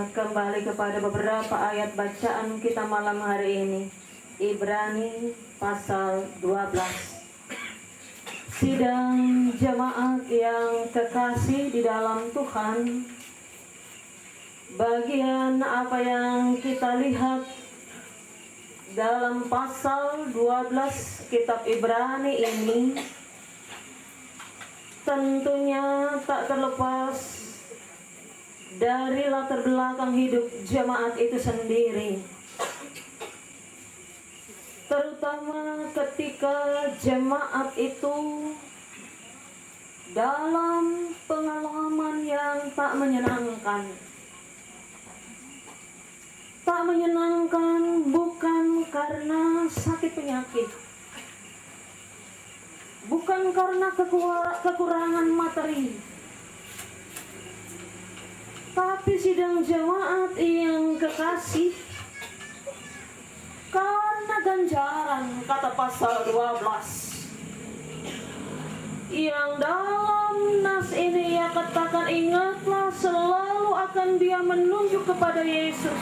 kembali kepada beberapa ayat bacaan kita malam hari ini. Ibrani pasal 12. Sidang jemaat yang kekasih di dalam Tuhan, bagian apa yang kita lihat dalam pasal 12 kitab Ibrani ini tentunya tak terlepas dari latar belakang hidup jemaat itu sendiri, terutama ketika jemaat itu dalam pengalaman yang tak menyenangkan. Tak menyenangkan bukan karena sakit penyakit, bukan karena kekurangan materi, tapi sidang jemaat yang kekasih karena ganjaran, kata pasal 12 yang dalam nas ini ia katakan, ingatlah selalu akan Dia menunjuk kepada Yesus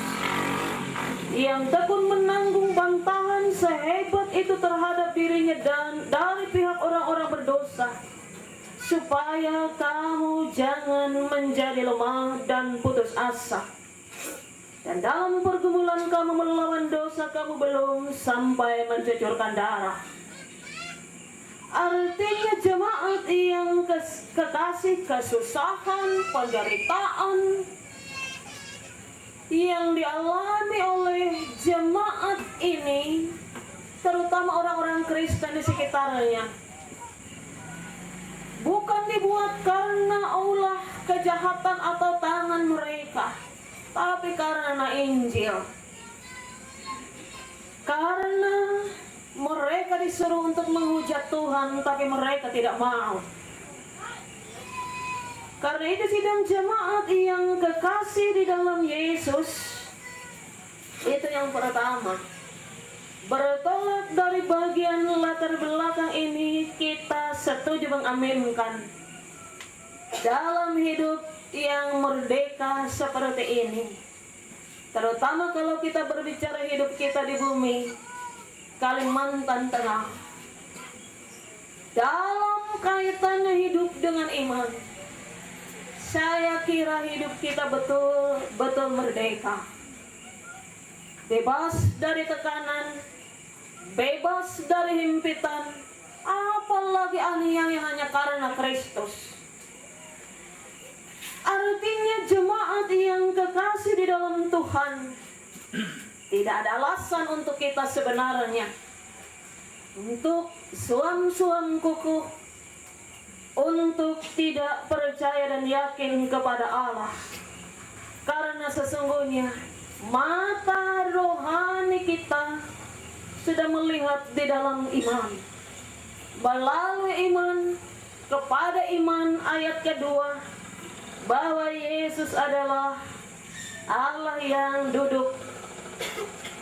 yang tekun menanggung bantahan sehebat itu terhadap dirinya dan dari pihak orang-orang berdosa, supaya kamu jangan menjadi lemah dan putus asa. Dan dalam pergumulan kamu melawan dosa, kamu belum sampai mencucurkan darah. Artinya jemaat yang kekasih, kesusahan, penderitaan yang dialami oleh jemaat ini, terutama orang-orang Kristen di sekitarnya, bukan dibuat karena ulah kejahatan atau tangan mereka, tapi karena Injil. Karena mereka disuruh untuk menghujat Tuhan, tapi mereka tidak mau. Karena itu sidang jemaat yang kekasih di dalam Yesus, itu yang pertama, bertolak dari bagian latar belakang ini, kita setuju mengaminkan dalam hidup yang merdeka seperti ini. Terutama kalau kita berbicara hidup kita di bumi Kalimantan Tengah, dalam kaitannya hidup dengan iman, saya kira hidup kita betul-betul merdeka, bebas dari tekanan, bebas dari himpitan, apalagi aniaya hanya karena Kristus. Artinya jemaat yang kekasih di dalam Tuhan, tidak ada alasan untuk kita sebenarnya untuk suam-suam kukuh, untuk tidak percaya dan yakin kepada Allah. Karena sesungguhnya mata rohani kita sudah melihat di dalam iman, melalui iman kepada iman, ayat kedua, bahwa Yesus adalah Allah yang duduk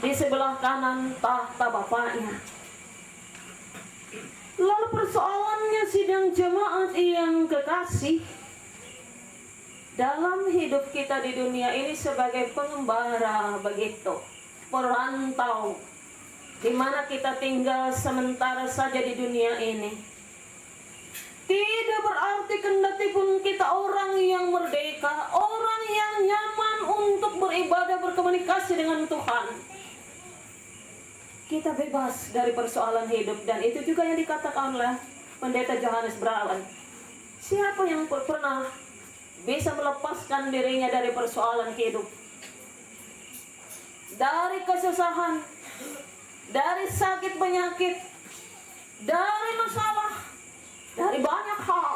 di sebelah kanan tahta Bapaknya. Lalu persoalannya sidang jemaat yang kekasih, dalam hidup kita di dunia ini sebagai pengembara begitu, perantau, di mana kita tinggal sementara saja di dunia ini, tidak berarti kendati pun kita orang yang merdeka, orang yang nyaman untuk beribadah, berkomunikasi dengan Tuhan. Kita bebas dari persoalan hidup, dan itu juga yang dikatakan oleh Pendeta Johannes Brawan. Siapa yang pernah bisa melepaskan dirinya dari persoalan hidup, dari kesusahan, dari sakit penyakit, dari masalah, dari banyak hal?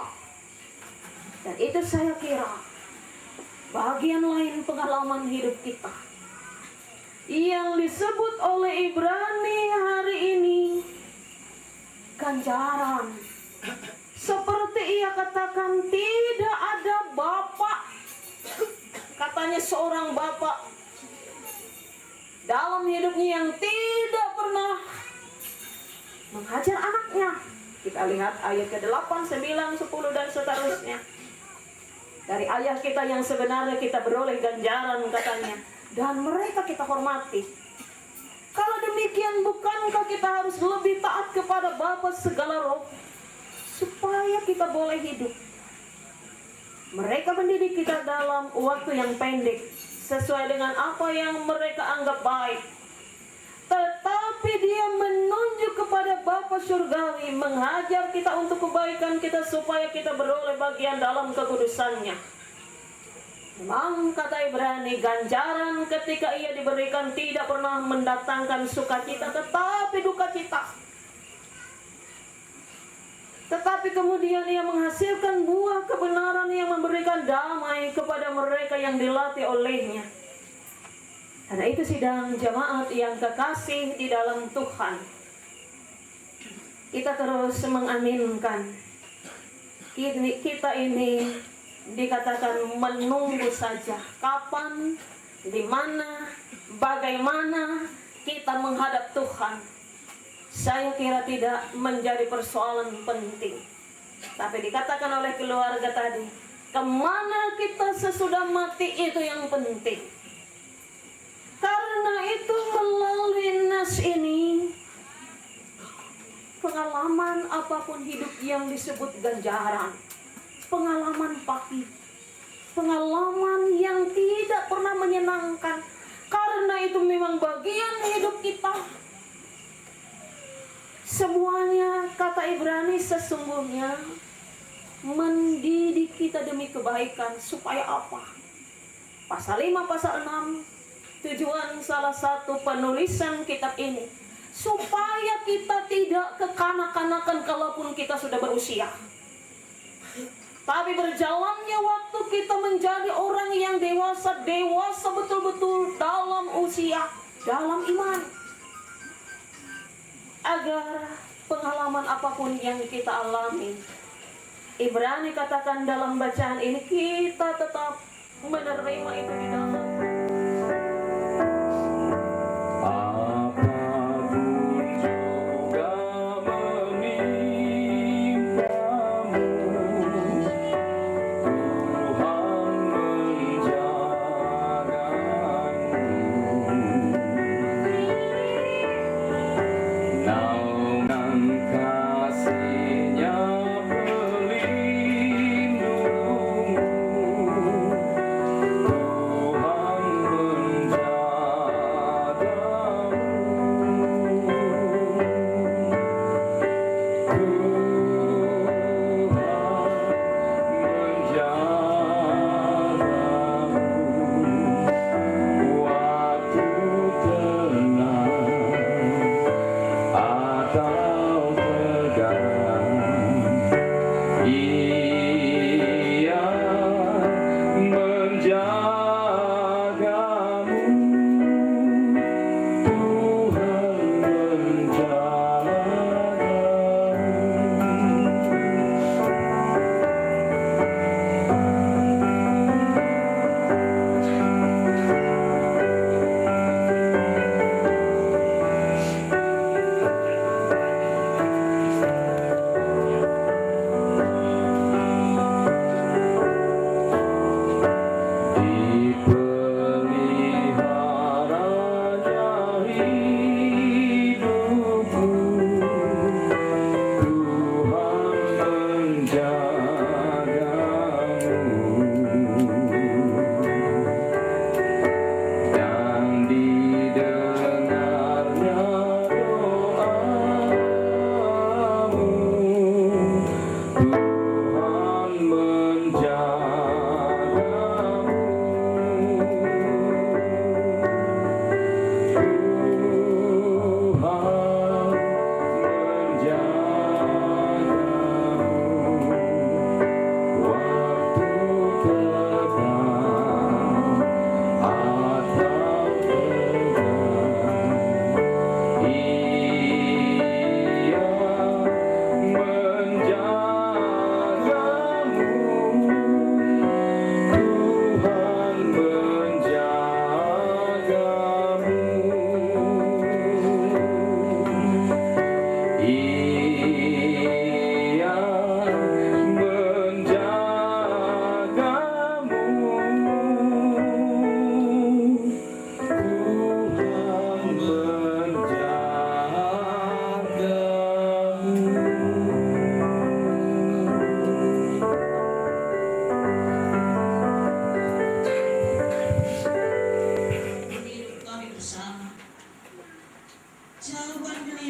Dan itu saya kira bagian lain pengalaman hidup kita yang disebut oleh Ibrani hari ini ganjaran. Seperti ia katakan, tidak ada bapak, katanya seorang bapak dalam hidupnya yang tidak pernah menghajar anaknya. Kita lihat ayat ke-8, 9, 10 dan seterusnya. Dari ayah kita yang sebenarnya kita beroleh ganjaran katanya. Dan mereka kita hormati. Kalau demikian bukankah kita harus lebih taat kepada Bapa segala roh supaya kita boleh hidup? Mereka mendidik kita dalam waktu yang pendek sesuai dengan apa yang mereka anggap baik. Tetapi dia menunjuk kepada Bapa Surgawi, menghajar kita untuk kebaikan kita supaya kita beroleh bagian dalam kekudusannya. Memang kata Ibrani, ganjaran ketika ia diberikan tidak pernah mendatangkan sukacita, tetapi duka cita. Tetapi kemudian ia menghasilkan buah kebenaran yang memberikan damai kepada mereka yang dilatih olehnya. Karena itu sidang jemaat yang kekasih di dalam Tuhan, kita terus mengaminkan. Kita ini dikatakan menunggu saja kapan, di mana, bagaimana kita menghadap Tuhan. Saya kira tidak menjadi persoalan penting. Tapi dikatakan oleh keluarga tadi, kemana kita sesudah mati itu yang penting. Karena itu melalui nas ini, pengalaman apapun hidup yang disebut ganjaran, pengalaman pahit, pengalaman yang tidak pernah menyenangkan, karena itu memang bagian hidup kita. Semuanya, kata Ibrani, sesungguhnya mendidik kita demi kebaikan. Supaya apa? Pasal 5, pasal 6, tujuan salah satu penulisan kitab ini, supaya kita tidak kekanak-kanakan kalaupun kita sudah berusia. Tapi berjalannya waktu kita menjadi orang yang dewasa betul-betul dalam usia, dalam iman. Agar pengalaman apapun yang kita alami, Ibrani katakan dalam bacaan ini, kita tetap menerima itu di dalam. Tuhan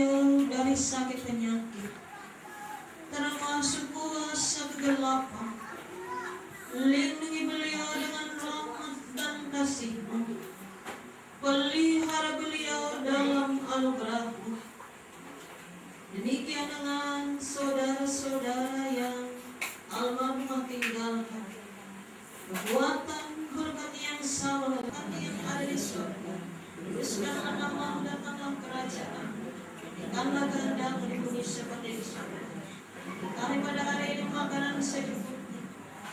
beliau dari sakit penyakit, termasuk kuasa kegelapan. Lindungi beliau dengan rahmat dan kasih-Mu. Pelihara beliau dalam anugerah-Mu. Demikian dengan saudara-saudara yang almarhum tinggalkan. Kekuatan berkat yang sama dengan yang ada di surga. Teruskanlah nama datanglah kerajaan. Jadikanlah kehendak-Mu di bumi seperti di surga. Kami pada hari ini makanan secukupnya.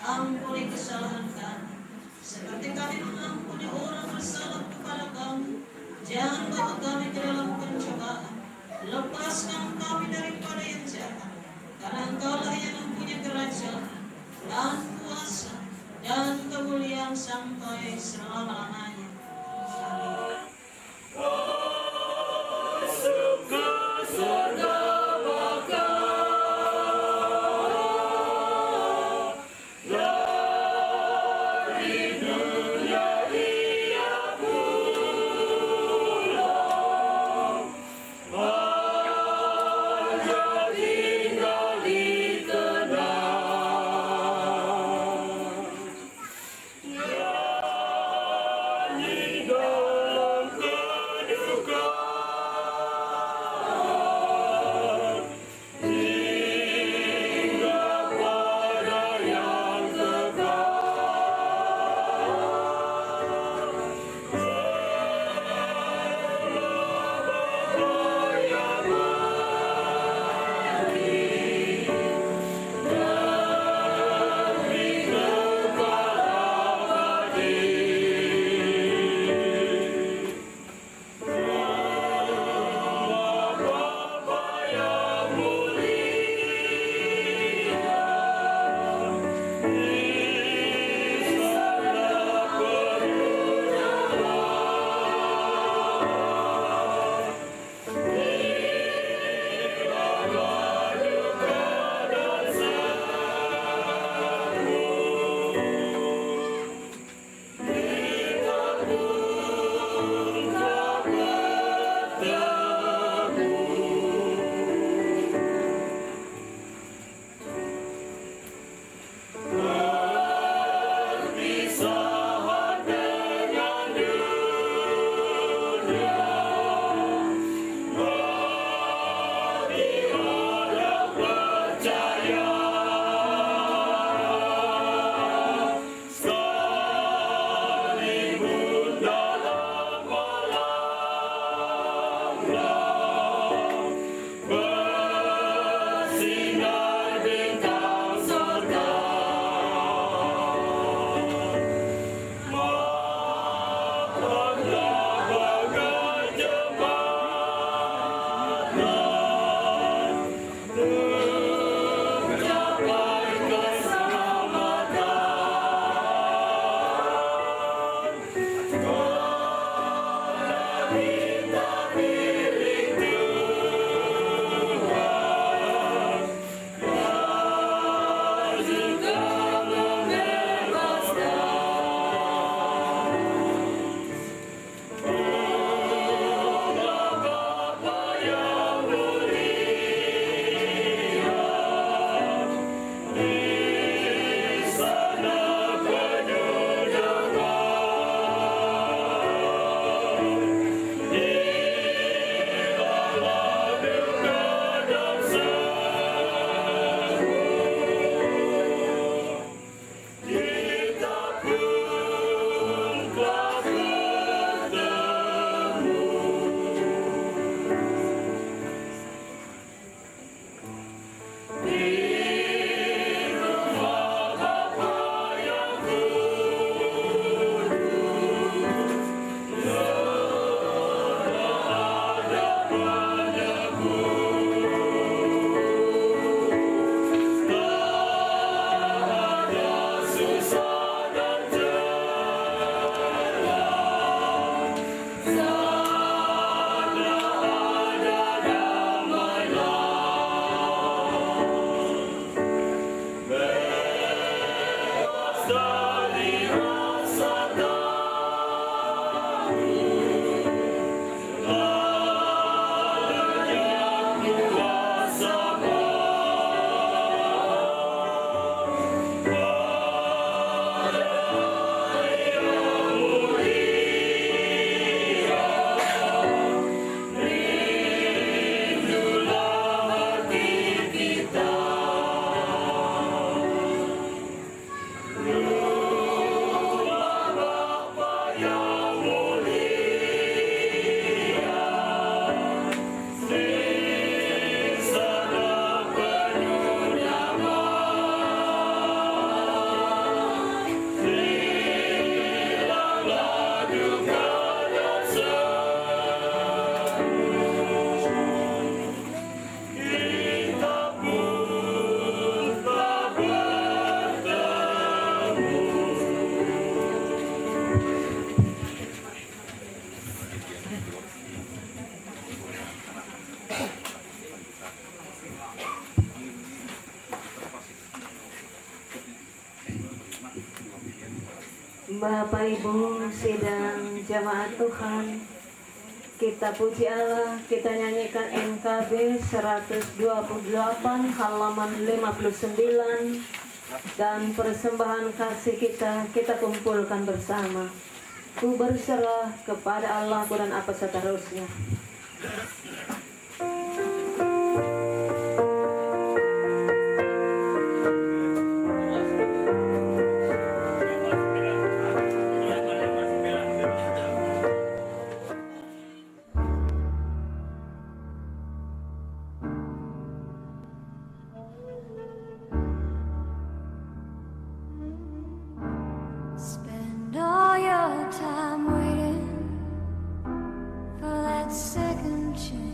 Ampuni kesalahan kami, seperti kami mengampuni orang bersalah kepada kami. Jangan bawa kami ke dalam pencobaan. Lepaskan kami daripada yang jahat. Karena Engkaulah yang mempunyai kerajaan dan kuasa dan kemuliaan sampai selama-lamanya. Amin. Bapak Ibu sidang jamaat Tuhan, kita puji Allah, kita nyanyikan NKB 128 halaman 59 dan persembahan kasih kita kumpulkan bersama. Ku berserah kepada Allah dan apa seterusnya. Spend all your time waiting for that second chance.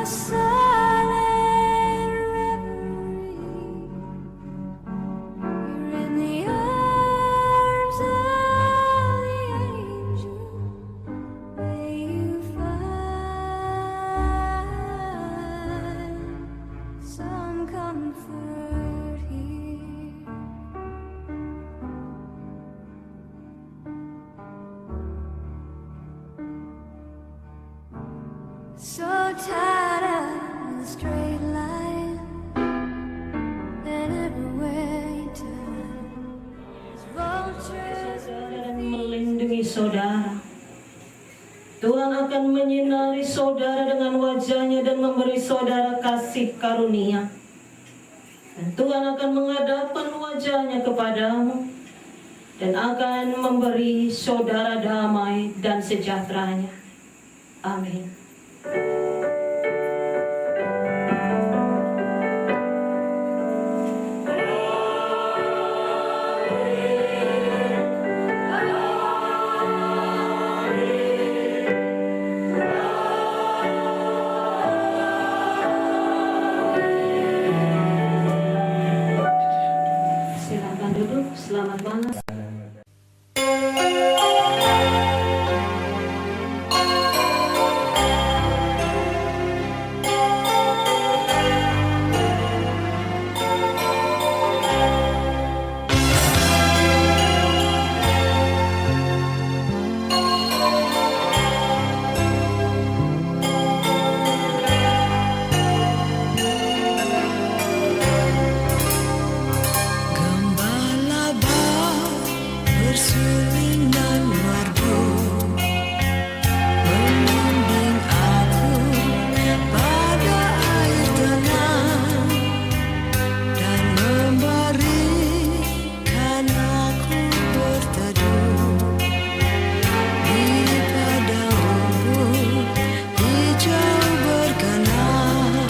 silent reverie. You're in the arms of the angel. May you find some comfort here. So tired of the straight line, and everywhere you turn, there's vultures. Dan melindungi saudara. Tuhan akan menyinari saudara dengan wajahnya dan memberi saudara kasih karunia. Dan Tuhan akan menghadapkan wajahnya kepadamu dan akan memberi saudara damai dan sejahteranya. Amin. Silakan duduk. Selamat malam. Gembala bersuling dan merdu membimbing aku pada air tenang dan memberikan aku berteduh di padang rumput hijau berkenan.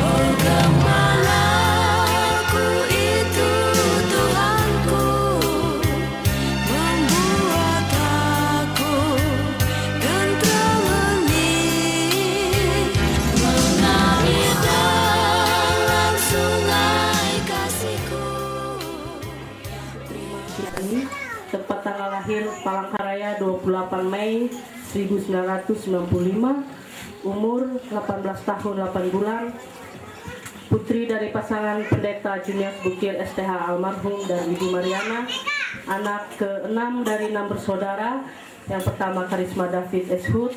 Oh gembalaku itu Tuhanku, membuat aku tentram hening, mengalir dalam sungai kasihku. Ini tepat tanggal lahir Palangkaraya 28 Mei 1995, umur 18 tahun 8 bulan, putri dari pasangan pendeta Junius Bukir STH almarhum dan Ibu Mariana, anak ke-6 dari 6 bersaudara. Yang pertama Karisma David Eshud,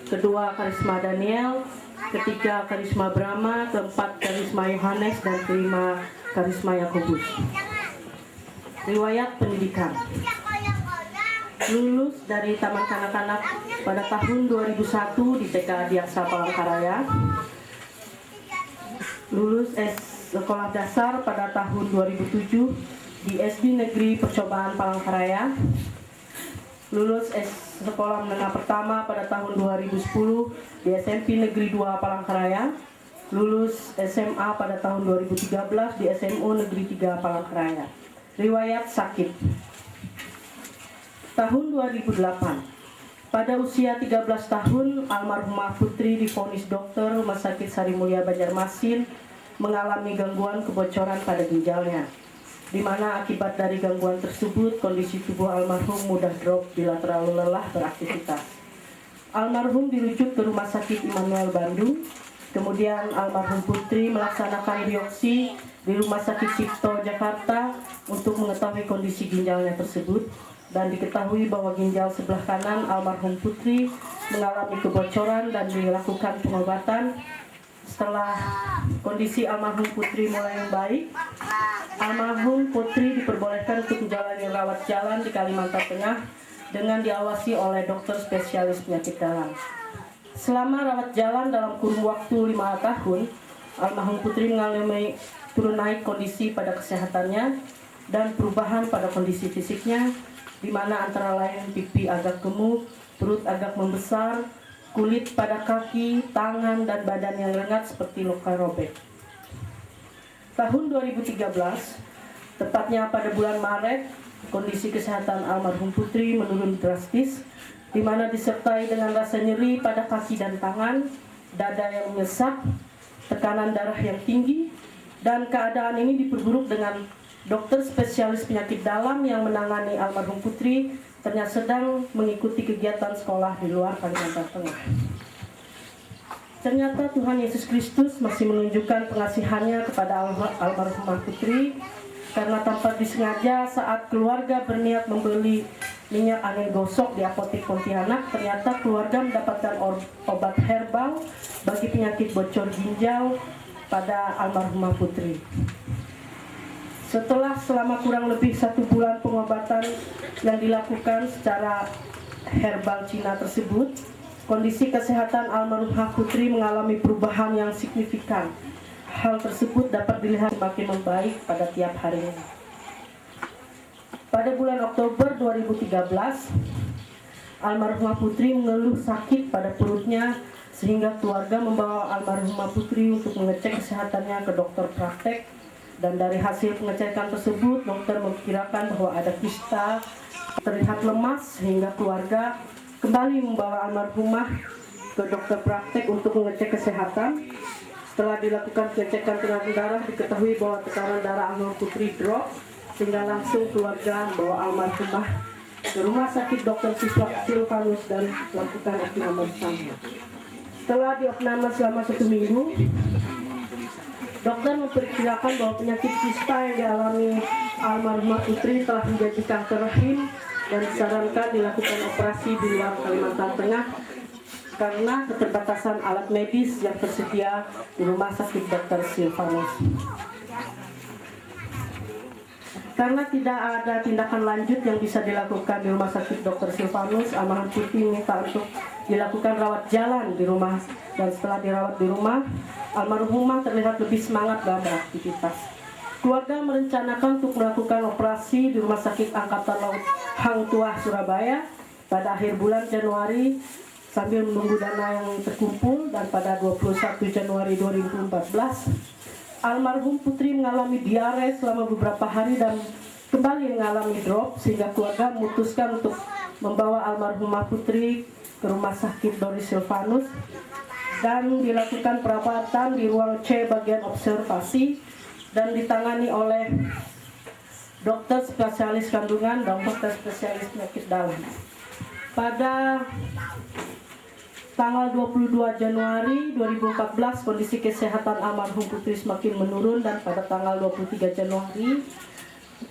kedua Karisma Daniel, ketiga Karisma Brahma, keempat Karisma Yohanes, dan kelima Karisma Yakobus. Riwayat pendidikan: lulus dari Taman Kanak-kanak pada tahun 2001 di TK Adiaksa Palangkaraya, lulus sekolah dasar pada tahun 2007 di SD Negeri Percobaan Palangkaraya, lulus sekolah menengah pertama pada tahun 2010 di SMP Negeri 2 Palangkaraya, lulus SMA pada tahun 2013 di SMU Negeri 3 Palangkaraya. Riwayat sakit: tahun 2008, pada usia 13 tahun, almarhumah Putri divonis dokter Rumah Sakit Sari Mulia Banjarmasin mengalami gangguan kebocoran pada ginjalnya, di mana akibat dari gangguan tersebut kondisi tubuh almarhum mudah drop bila terlalu lelah beraktivitas. Almarhum dirujuk ke Rumah Sakit Immanuel Bandung. Kemudian almarhum Putri melaksanakan biopsi di Rumah Sakit Cipto Jakarta untuk mengetahui kondisi ginjalnya tersebut, dan diketahui bahwa ginjal sebelah kanan almarhum Putri mengalami kebocoran dan dilakukan pengobatan. Setelah kondisi almarhum Putri mulai membaik, almarhum Putri diperbolehkan untuk menjalani rawat jalan di Kalimantan Tengah dengan diawasi oleh dokter spesialis penyakit dalam. Selama rawat jalan dalam kurun waktu 5 tahun, almarhum Putri mengalami turun naik kondisi pada kesehatannya dan perubahan pada kondisi fisiknya, di mana antara lain pipi agak gemuk, perut agak membesar, kulit pada kaki, tangan, dan badan yang lengat seperti luka robek. Tahun 2013, tepatnya pada bulan Maret, kondisi kesehatan almarhum Putri menurun drastis, di mana disertai dengan rasa nyeri pada kaki dan tangan, dada yang menyesak, tekanan darah yang tinggi, dan keadaan ini diperburuk dengan dokter spesialis penyakit dalam yang menangani almarhum Putri ternyata sedang mengikuti kegiatan sekolah di luar Kalimantan Tengah. Ternyata Tuhan Yesus Kristus masih menunjukkan pengasihannya kepada almarhumah Putri, karena tanpa disengaja saat keluarga berniat membeli minyak angin gosok di apotek Pontianak, ternyata keluarga mendapatkan obat herbal bagi penyakit bocor ginjal pada almarhumah Putri. Selama kurang lebih 1 bulan pengobatan yang dilakukan secara herbal Cina tersebut, kondisi kesehatan almarhumah Putri mengalami perubahan yang signifikan. Hal tersebut dapat dilihat semakin membaik pada tiap harinya. Pada bulan Oktober 2013, almarhumah Putri mengeluh sakit pada perutnya sehingga keluarga membawa almarhumah Putri untuk mengecek kesehatannya ke dokter praktek. Dan dari hasil pengecekan tersebut, dokter memperkirakan bahwa ada kista, terlihat lemas sehingga keluarga kembali membawa almarhumah ke dokter praktek untuk mengecek kesehatan. Setelah dilakukan pengecekan tekanan darah, diketahui bahwa tekanan darah almarhum Putri drop, sehingga langsung keluarga membawa almarhumah ke rumah sakit Dr. Silvanus dan melakukan opname bersama. Setelah diopname selama 1 minggu, dokter memperkirakan bahwa penyakit kista yang dialami almarhumah Putri telah menjadi kanker rahim dan disarankan dilakukan operasi di luar Kalimantan Tengah karena keterbatasan alat medis yang tersedia di rumah sakit Dr. Silvanus. Karena tidak ada tindakan lanjut yang bisa dilakukan di rumah sakit Dr. Silvanus, almarhum Putri minta untuk dilakukan rawat jalan di rumah, dan setelah dirawat di rumah, almarhumah terlihat lebih semangat dalam beraktivitas. Keluarga merencanakan untuk melakukan operasi di Rumah Sakit Angkatan Laut Hang Tuah, Surabaya pada akhir bulan Januari sambil menunggu dana yang terkumpul, dan pada 21 Januari 2014, almarhum Putri mengalami diare selama beberapa hari dan kembali mengalami drop, sehingga keluarga memutuskan untuk membawa almarhumah Putri ke Rumah Sakit Dr. Silvanus dan dilakukan perawatan di ruang C bagian observasi dan ditangani oleh dokter spesialis kandungan dan dokter spesialis penyakit dalam. Pada tanggal 22 Januari 2014, kondisi kesehatan almarhum Putri semakin menurun, dan pada tanggal 23 Januari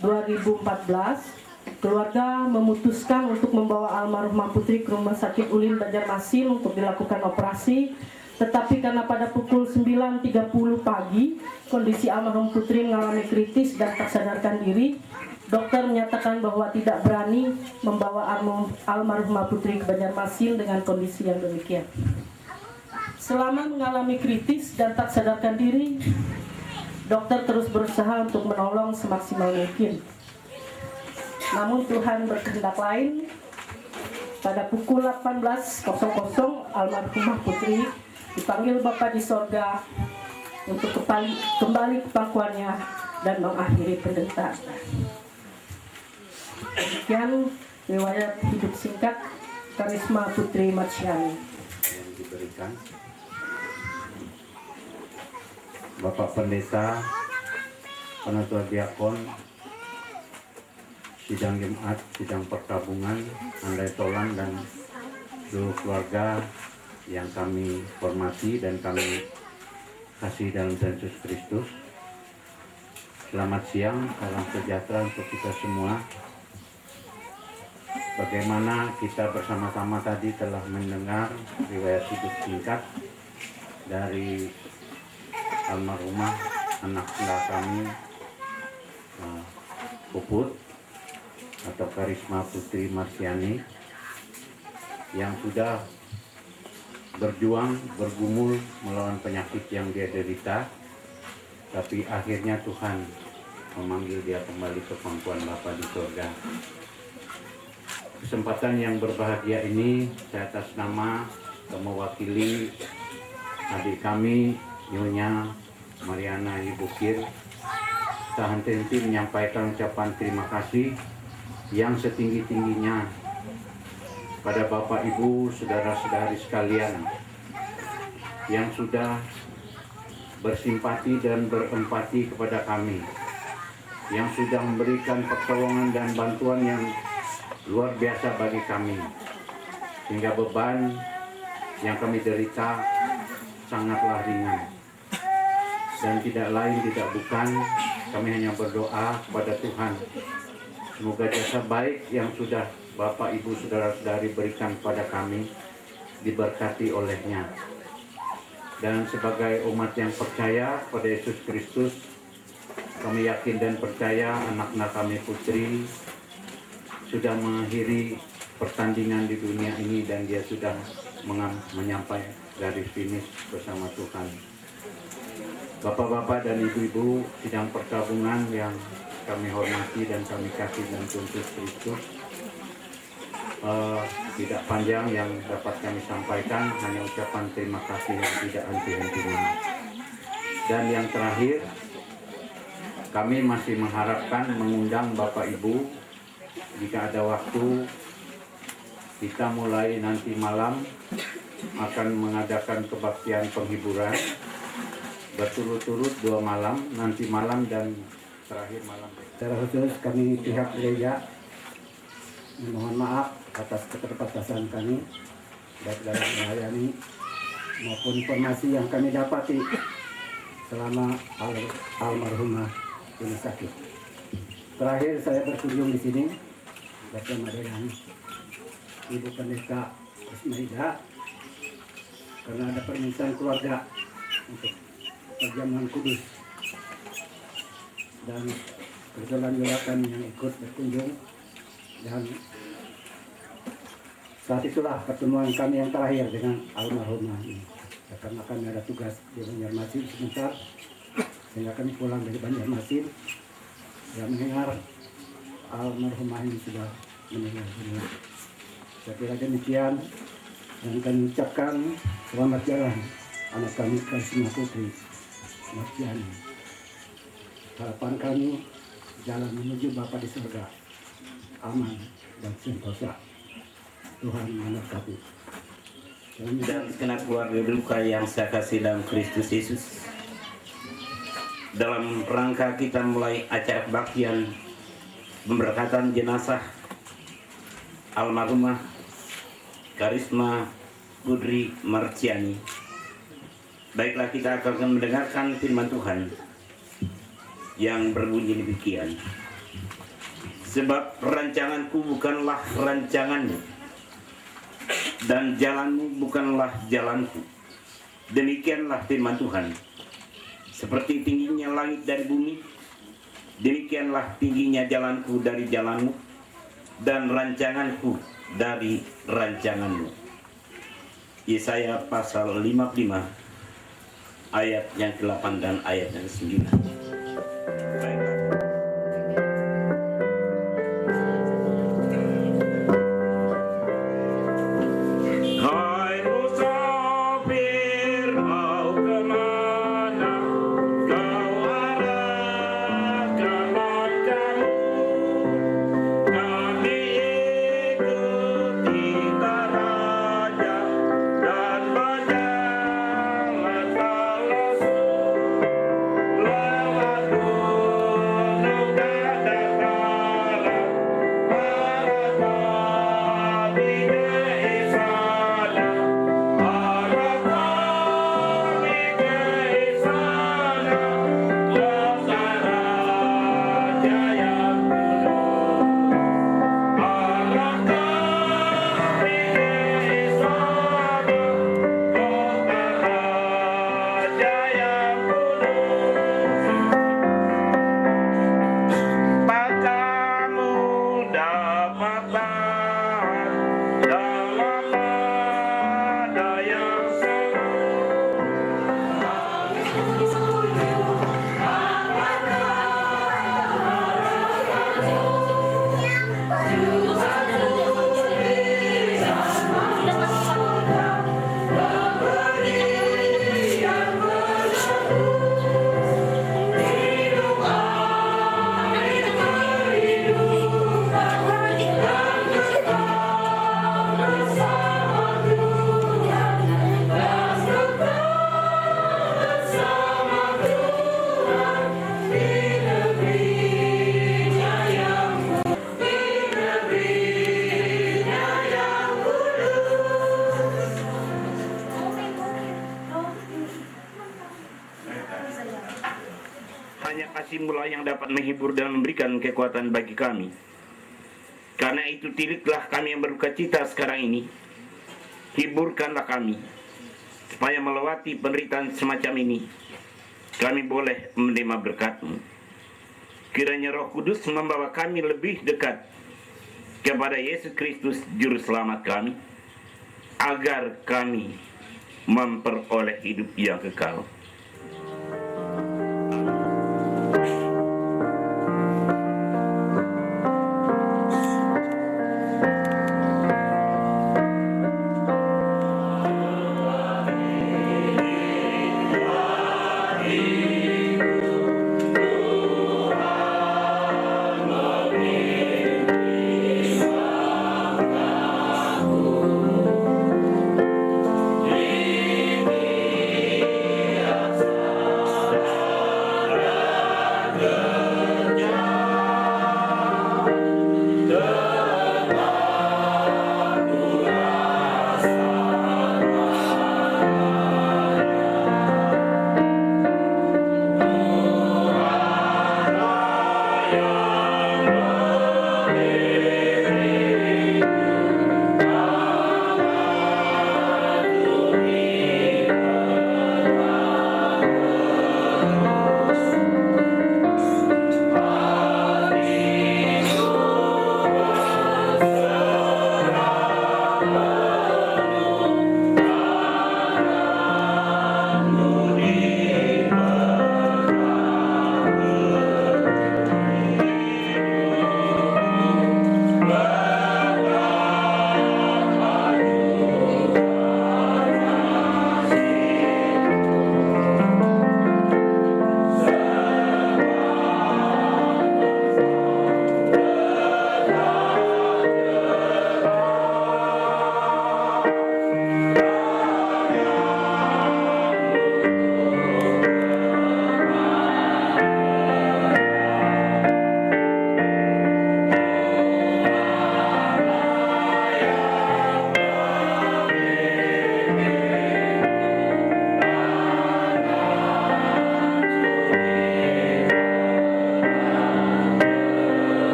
2014, keluarga memutuskan untuk membawa almarhumah Putri ke Rumah Sakit Ulin Banjarmasin untuk dilakukan operasi. Tetapi karena pada pukul 9.30 pagi, kondisi almarhum Putri mengalami kritis dan tak sadarkan diri, dokter menyatakan bahwa tidak berani membawa almarhumah Putri ke Banjarmasin dengan kondisi yang demikian. Selama mengalami kritis dan tak sadarkan diri, dokter terus berusaha untuk menolong semaksimal mungkin. Namun Tuhan berkehendak lain. Pada pukul 18.00 almarhumah Putri dipanggil Bapa di sorga untuk kembali ke pangkuannya dan mengakhiri penderitaan. Demikian riwayat hidup singkat Karisma Putri Marsyani yang diberikan Bapak Pendeta, Penatua Diakon, sidang Jumat, sidang perkabungan, Andai Tolan, dan seluruh keluarga yang kami hormati dan kami kasih dalam Tuhan Yesus Kristus. Selamat siang, salam sejahtera untuk kita semua. Bagaimana kita bersama-sama tadi telah mendengar riwayat hidup singkat dari almarhumah anak tunggal kami, Puput atau Karisma Putri Marsyani, yang sudah berjuang, bergumul melawan penyakit yang dia derita, tapi akhirnya Tuhan memanggil dia kembali ke pangkuan Bapa di surga. Kesempatan yang berbahagia ini saya atas nama mewakili adik kami Nyonya Mariana Ibukir tak henti-henti menyampaikan ucapan terima kasih yang setinggi-tingginya pada Bapak Ibu, saudara-saudari sekalian yang sudah bersimpati dan berempati kepada kami, yang sudah memberikan pertolongan dan bantuan yang luar biasa bagi kami, sehingga beban yang kami derita sangatlah ringan. Dan tidak lain tidak bukan, kami hanya berdoa kepada Tuhan, semoga jasa baik yang sudah Bapak, Ibu, Saudara-saudari berikan kepada kami diberkati olehnya. Dan sebagai umat yang percaya pada Yesus Kristus, kami yakin dan percaya anak-anak kami putri sudah mengakhiri pertandingan di dunia ini dan dia sudah menyampai garis finish bersama Tuhan. Bapak-bapak dan ibu-ibu sidang perkabungan yang kami hormati dan kami kasih dan tuntut Kristus, tidak panjang yang dapat kami sampaikan, hanya ucapan terima kasih yang tidak henti-hentinya. Dan yang terakhir, kami masih mengharapkan mengundang Bapak Ibu jika ada waktu, kita mulai nanti malam akan mengadakan kebaktian penghiburan berturut-turut 2 malam, nanti malam dan terakhir malam. Secara khusus kami pihak gereja mohon maaf atas keterbatasan kami baik dalam melayani maupun informasi yang kami dapati selama almarhumah ini sakit. Terakhir saya berkunjung di sini bersama dengan Ibu Pendeta Ismaida karena ada permintaan keluarga untuk perjamuan kudus, dan kebetulan juga kami yang ikut berkunjung, dan saat itulah pertemuan kami yang terakhir dengan almarhumah ini. Ya, karena kami ada tugas di Banjarmasin sebentar, sehingga kami pulang dari Banjarmasin dan mendengar almarhumah ini sudah meninggal dunia. Saya kira demikian, dan kami ucapkan selamat jalan anak kami Karisma Putri Marsiani. Harapan kami jalan menuju Bapa di surga aman dan sentosa. Tuhan memberkati. Dan segenap keluarga duka yang saya kasih dalam Kristus Yesus, dalam rangka kita mulai acara kebaktian pemberkatan jenazah almarhumah Karisma Putri Marsiani, baiklah kita akan mendengarkan firman Tuhan yang berbunyi demikian. Sebab rancanganku bukanlah rancanganmu, dan jalanmu bukanlah jalanku. Demikianlah firman Tuhan. Seperti tingginya langit dari bumi, demikianlah tingginya jalanku dari jalanmu, dan rancanganku dari rancanganmu. Yesaya pasal 55 ayat yang ke-8 dan ayat yang ke-9. Baiklah. Hai musafir, mau kemana? Kau arahkan langkahmu. Kami ikuti raja dan berjalan langsung lewat gunung dan dataran, para kami ke sana, para kami ke hanya kasih-Mu lah yang dapat menghibur dan memberikan kekuatan bagi kami. Karena itu tilitlah kami yang berduka cita sekarang ini. Hiburkanlah kami, supaya melewati penderitaan semacam ini, kami boleh menerima berkat-Mu. Kiranya Roh Kudus membawa kami lebih dekat kepada Yesus Kristus Juru Selamat kami, agar kami memperoleh hidup yang kekal.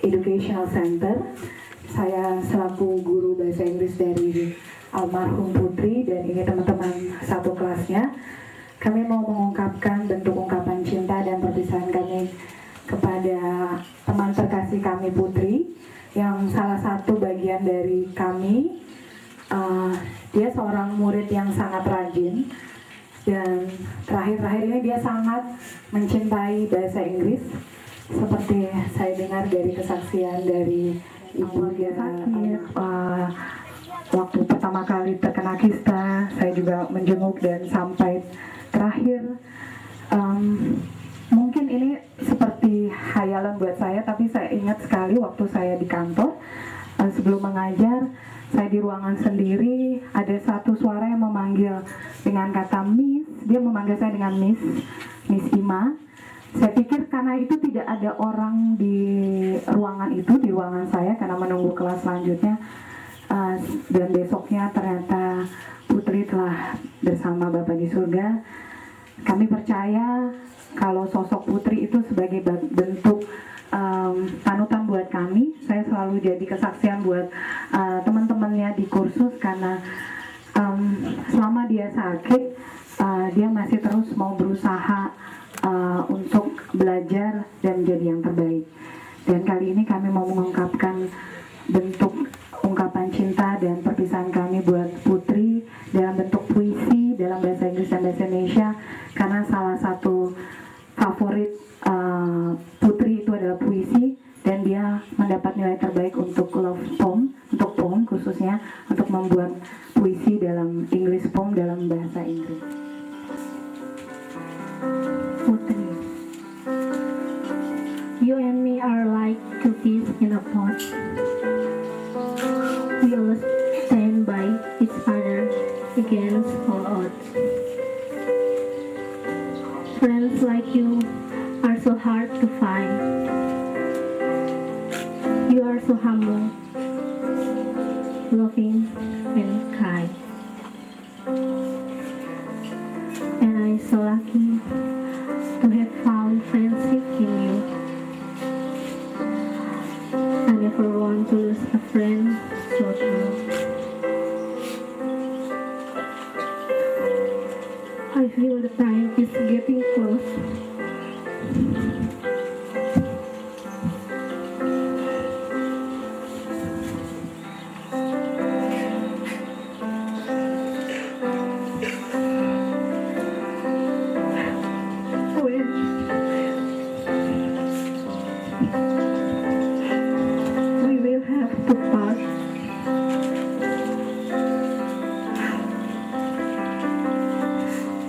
Educational Center. Saya selaku guru bahasa Inggris dari almarhum Putri, dan ini teman-teman satu kelasnya. Kami mau mengungkapkan bentuk ungkapan cinta dan perpisahan kami kepada teman terkasih kami Putri, yang salah satu bagian dari kami. Dia seorang murid yang sangat rajin, dan terakhir-terakhir ini dia sangat mencintai bahasa Inggris. Seperti saya dengar dari kesaksian dari ibu, dia sakit, waktu pertama kali terkena kista, saya juga menjenguk, dan sampai terakhir mungkin ini seperti khayalan buat saya, tapi saya ingat sekali waktu saya di kantor sebelum mengajar, saya di ruangan sendiri, ada satu suara yang memanggil dengan kata Miss. Dia memanggil saya dengan Miss Ima. Saya pikir karena itu tidak ada orang di ruangan itu, di ruangan saya, karena menunggu kelas selanjutnya. Dan besoknya ternyata Putri telah bersama Bapa di surga. Kami percaya kalau sosok Putri itu sebagai bentuk panutan buat kami. Saya selalu jadi kesaksian buat teman-temannya di kursus karena selama dia sakit, dia masih terus mau berusaha untuk belajar dan menjadi yang terbaik. Dan kali ini kami mau mengungkapkan bentuk ungkapan cinta dan perpisahan kami buat Putri dalam bentuk puisi dalam bahasa Inggris dan bahasa Indonesia, karena salah satu favorit Putri itu adalah puisi dan dia mendapat nilai terbaik untuk love poem, untuk poem khususnya, untuk membuat puisi dalam English poem dalam bahasa Inggris. Putri, you and me are like two peas in a pod. We always stand by each other against all odds. Friends like you are so hard to find. You are so humble, loving, and kind. And I'm so lucky to have found friendship in you. I never want to lose a friend so true. I feel the time is getting close. We will have to part.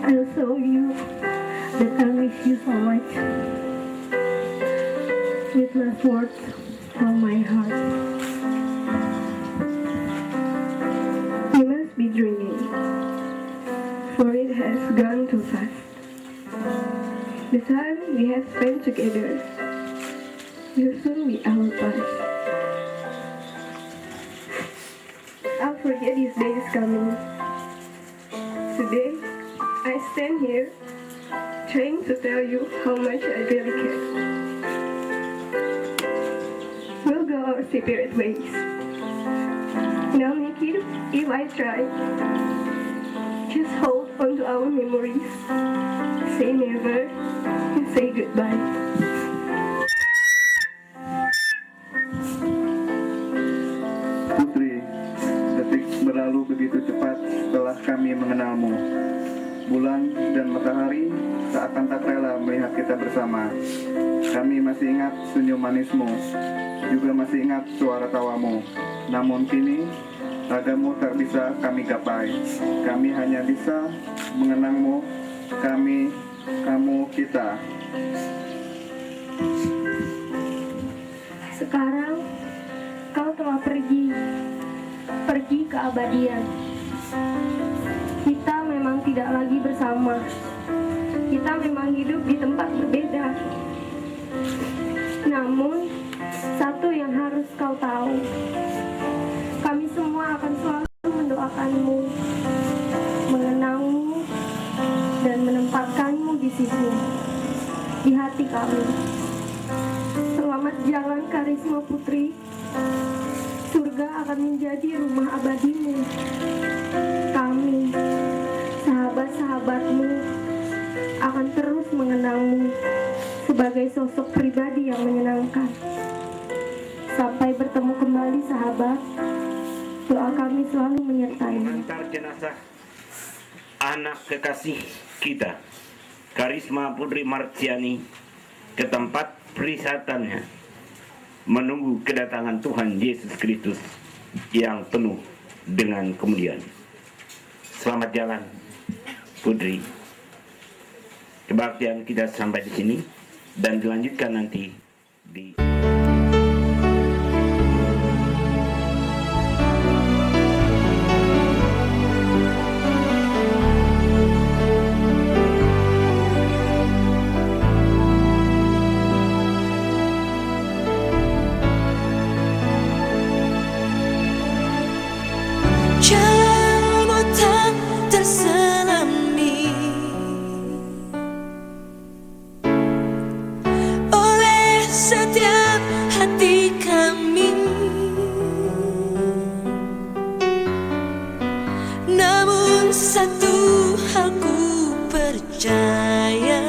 I'll show you that I miss you so much. With last words from my heart. You must be dreaming, for it has gone too fast. The time we have spent together will soon be our past. I'll forget these days coming. Today, I stand here trying to tell you how much I really care. We'll go our separate ways. Now make it if I try. Just hold on to our memories. Say never and say goodbye. Putri, detik berlalu begitu cepat setelah kami mengenalmu. Bulan dan matahari seakan tak rela melihat kita bersama. Kami masih ingat senyum manismu, juga masih ingat suara tawamu. Namun kini, ragamu tak bisa kami gapai. Kami hanya bisa mengenangmu, kami, kamu, kita. Sekarang kau telah pergi ke abadian. Kita memang tidak lagi bersama. Kita memang hidup di tempat berbeda. Namun, satu yang harus kau tahu, kami semua akan selalu mendoakanmu, mengenangmu, dan menempatkanmu di sini, di hati kami. Selamat jalan Karisma Putri. Surga akan menjadi rumah abadimu. Kami, sahabat-sahabatmu, akan terus mengenangmu sebagai sosok pribadi yang menyenangkan. Sampai bertemu kembali sahabat, doa kami selalu menyertaimu. Mengantar jenazah anak kekasih kita, Karisma Putri Marciani, ke tempat perisatannya, menunggu kedatangan Tuhan Yesus Kristus yang penuh dengan kemuliaan. Selamat jalan, Putri. Kebaktian kita sampai di sini dan dilanjutkan nanti di Jalanmu tak terselami percaya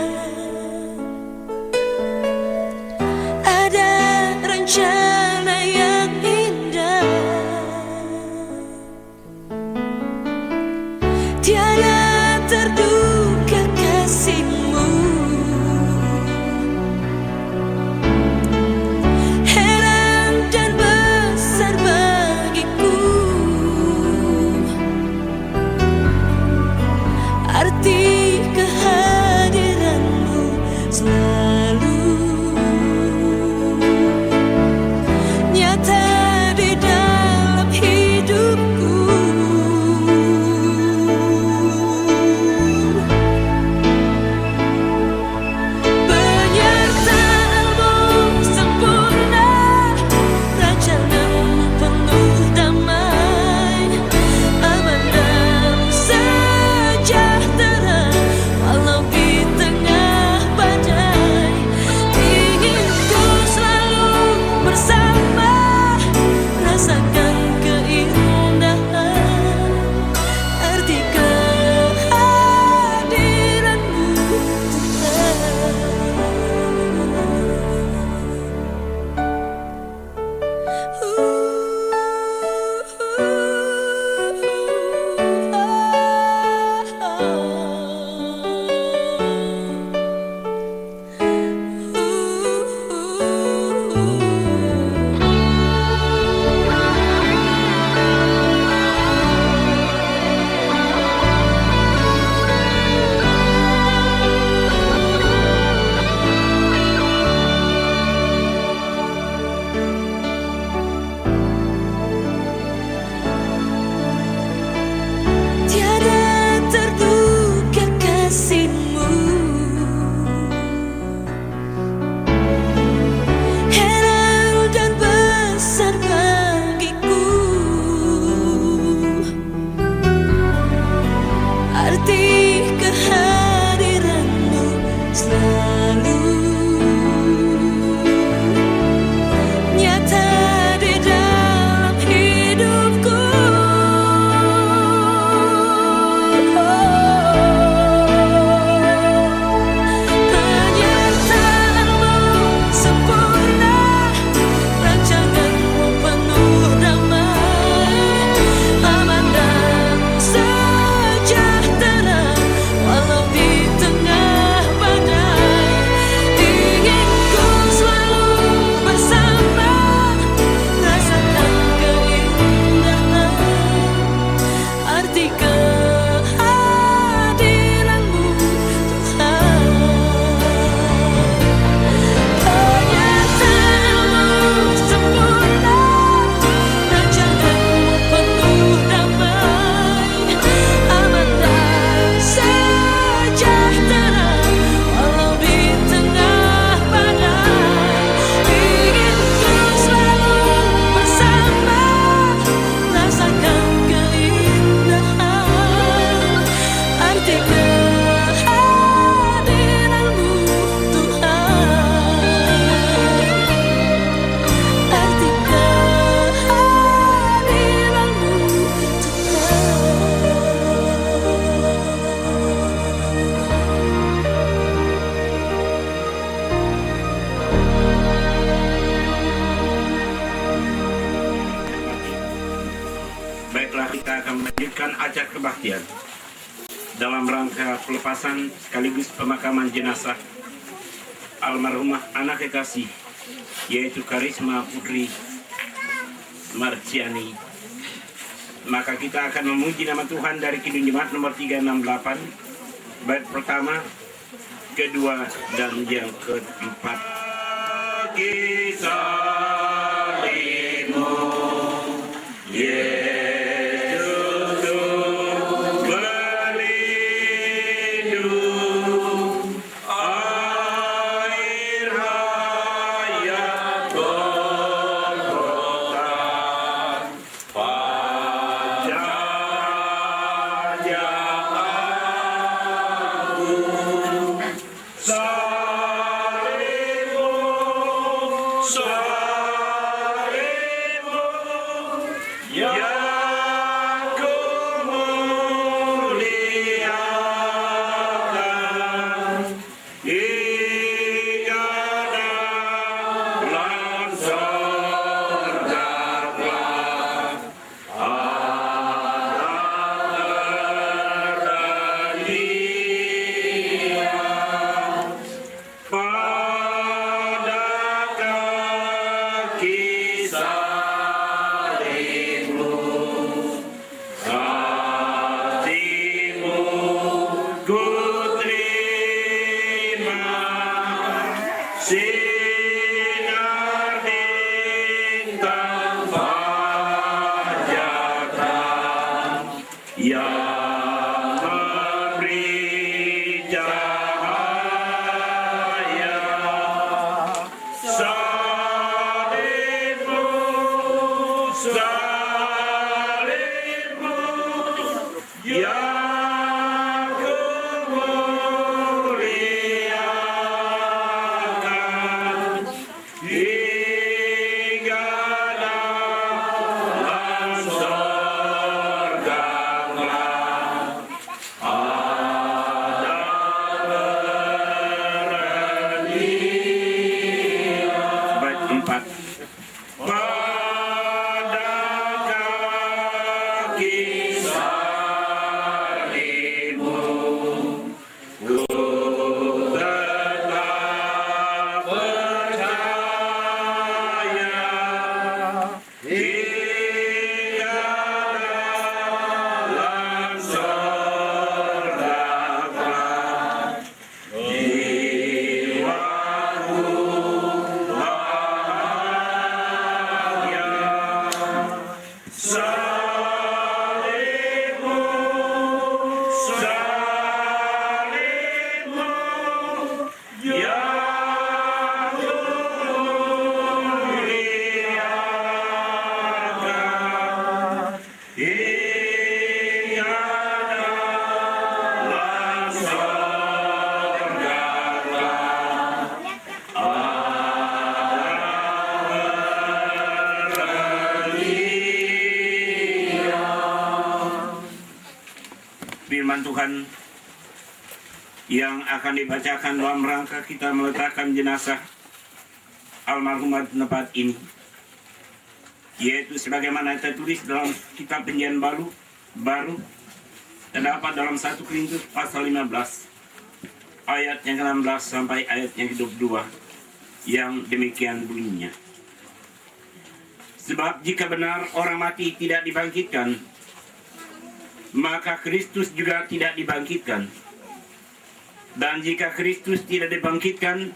ada rencana yang indah, tiada terduga kasihmu, heran dan besar bagiku arti kehadiranmu selalu nyata di dalam hidupku. Penyertaanmu sempurna, rancanganmu penuh damai, amanahmu sejahtera walau di tengah badai. Ingin ku selalu bersama, rasakan keindahan arti kehadiranmu tiada terduga kasihmu, heran dan besar bagiku arti kehadiranmu selalu nyata di dalam hidupku. Penyertaanmu sempurna, rancanganmu penuh damai, amanahmu sejahtera walau di tengah badai. Ingin ku selalu bersama, rasakan keindahan arti kehadiranmu Tuhan. Penyertaanmu sempurna, rancanganmu penuh damai, amanah sejahtera walau di tengah badai. Ingin ku selalu bersama, rasakan keindahan arti kehadiranmu Tuhan, arti kehadiranmu Baiklah, kita akan melanjutkan acara kebaktian dalam rangka pelepasan sekaligus pemakaman jenazah almarhumah anak kekasih, yaitu Karisma Putri Marciani. Maka kita akan memuji nama Tuhan dari Kidung Jemaat nomor 368, bait pertama, kedua, dan yang keempat. Kisah-Mu, Yesus pelindung air hayat Golgota, wajahnya agung, salibmu Sinar bintang fajar terang yang memberi cahaya. Salibmu, salibmu yang kemuliaan hingga dalam sorga kelak ada perhentian. Bait 4. Pada kaki salibmu ku tetap percaya hingga dalam sorga kelak jiwaku bahagia. Salibmu, salibmu yang kemuliaan hingga dalam sorga kelak firman Tuhan yang akan dibacakan dalam rangka kita meletakkan jenazah almarhum tempat ini, yaitu sebagaimana tertulis dalam kitab Perjanjian Baru terdapat dalam 1 Korintus pasal 15 ayat yang ke-16 sampai ayat yang ke-22 yang demikian bunyinya. Sebab jika benar orang mati tidak dibangkitkan, maka Kristus juga tidak dibangkitkan. Dan jika Kristus tidak dibangkitkan,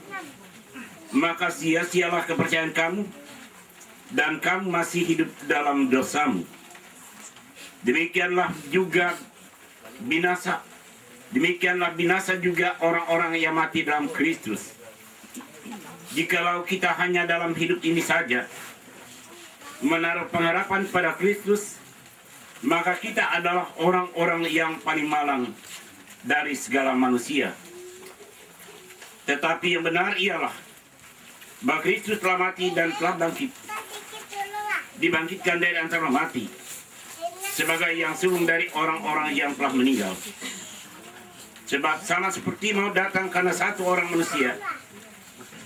maka sia-sialah kepercayaan kamu, dan kamu masih hidup dalam dosamu. Demikianlah binasa juga orang-orang yang mati dalam Kristus. Jikalau kita hanya dalam hidup ini saja menaruh pengharapan pada Kristus, maka kita adalah orang-orang yang paling malang dari segala manusia. Tetapi yang benar ialah bahwa Kristus telah mati dan telah dibangkitkan dari antara mati sebagai yang sulung dari orang-orang yang telah meninggal. Sebab sama seperti mau datang karena satu orang manusia,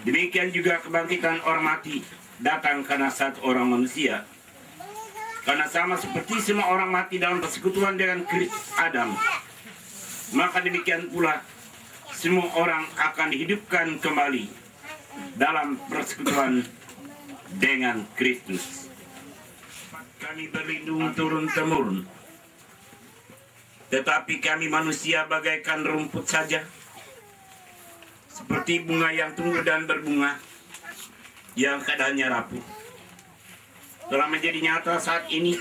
demikian juga kebangkitan orang mati datang karena satu orang manusia. Karena sama seperti semua orang mati dalam persekutuan dengan Kristus Adam, maka demikian pula semua orang akan dihidupkan kembali dalam persekutuan dengan Kristus. Kami berlindung turun-temurun, tetapi kami manusia bagaikan rumput saja, seperti bunga yang tumbuh dan berbunga, yang keadaannya rapuh. Telah menjadi nyata saat ini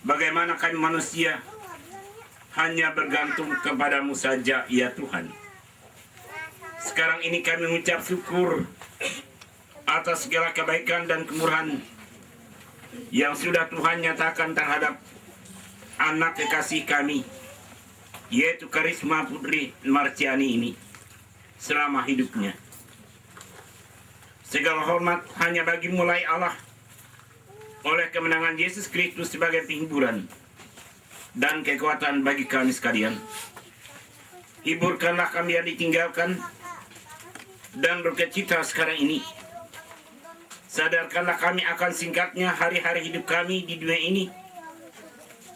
bagaimana kami manusia hanya bergantung kepadamu saja, ya Tuhan. Sekarang ini kami mengucap syukur atas segala kebaikan dan kemurahan yang sudah Tuhan nyatakan terhadap anak kekasih kami, yaitu Karisma Putri Marciani ini selama hidupnya. Segala hormat hanya bagi mulai Allah oleh kemenangan Yesus Kristus sebagai penghiburan dan kekuatan bagi kami sekalian. Hiburkanlah kami yang ditinggalkan dan berkecita sekarang ini. Sadarkanlah kami akan singkatnya hari-hari hidup kami di dunia ini,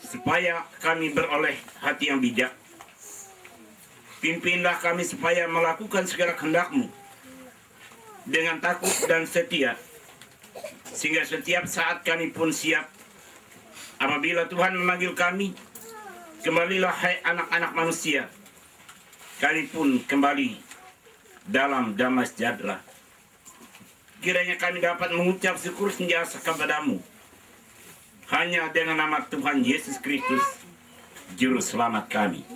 supaya kami beroleh hati yang bijak. Pimpinlah kami supaya melakukan segala kehendak-Mu dengan takut dan setia, sehingga setiap saat kami pun siap apabila Tuhan memanggil kami. Kembalilah hai anak-anak manusia, kami pun kembali dalam damai sejahtera. kiranya kami dapat mengucap syukur senjata kepadamu. Hanya dengan nama Tuhan Yesus Kristus, Juru Selamat kami.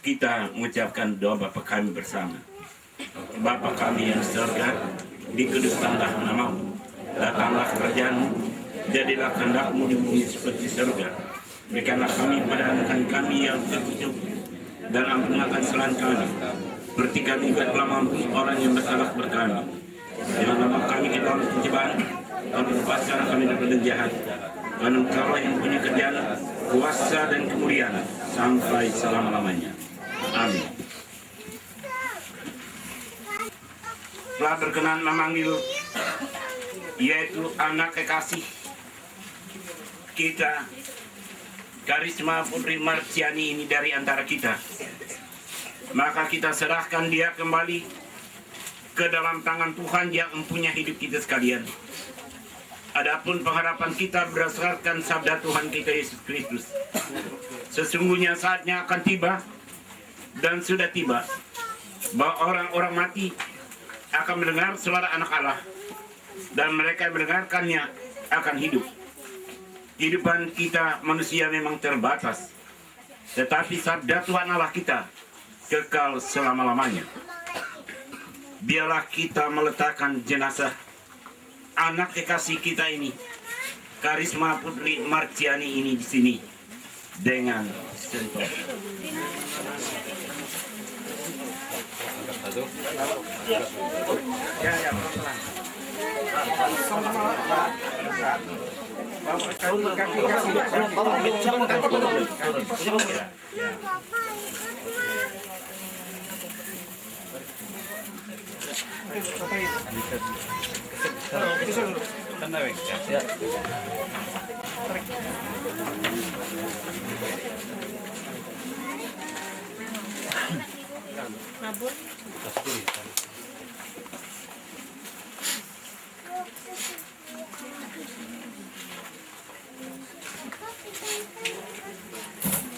Kita mengucapkan doa Bapa kami bersama. Bapa kami yang di surga, dikuduskanlah namamu. Datanglah kerajaan-Mu, jadilah kehendak-Mu di bumi seperti surga. Berikanlah kami pada anak kami yang terkutuk, dan ampunilah kesalahan kami. Seperti kami juga telah mengampuni orang yang bersalah kepada kami. Jangan bawa kami ke dalam pencobaan, tapi lepaskan kami dari jahat. Karena Engkau yang punya kerjaan, kuasa dan kemuliaan sampai selama-lamanya. Amin. Telah berkenan memanggil, yaitu anak kekasih kita, Karisma Putri Marciani ini dari antara kita. Maka kita serahkan dia kembali ke dalam tangan Tuhan yang mempunyai hidup kita sekalian. Adapun pengharapan kita berdasarkan sabda Tuhan kita Yesus Kristus. Sesungguhnya saatnya akan tiba dan sudah tiba bahwa orang-orang mati akan mendengar suara anak Allah, dan mereka yang mendengarkannya akan hidup. Kehidupan kita manusia memang terbatas, tetapi sabda Tuhan Allah kita kekal selama-lamanya. Biarlah kita meletakkan jenazah anak kekasih kita ini, Karisma Putri Marciani ini di sini dengan sentuh.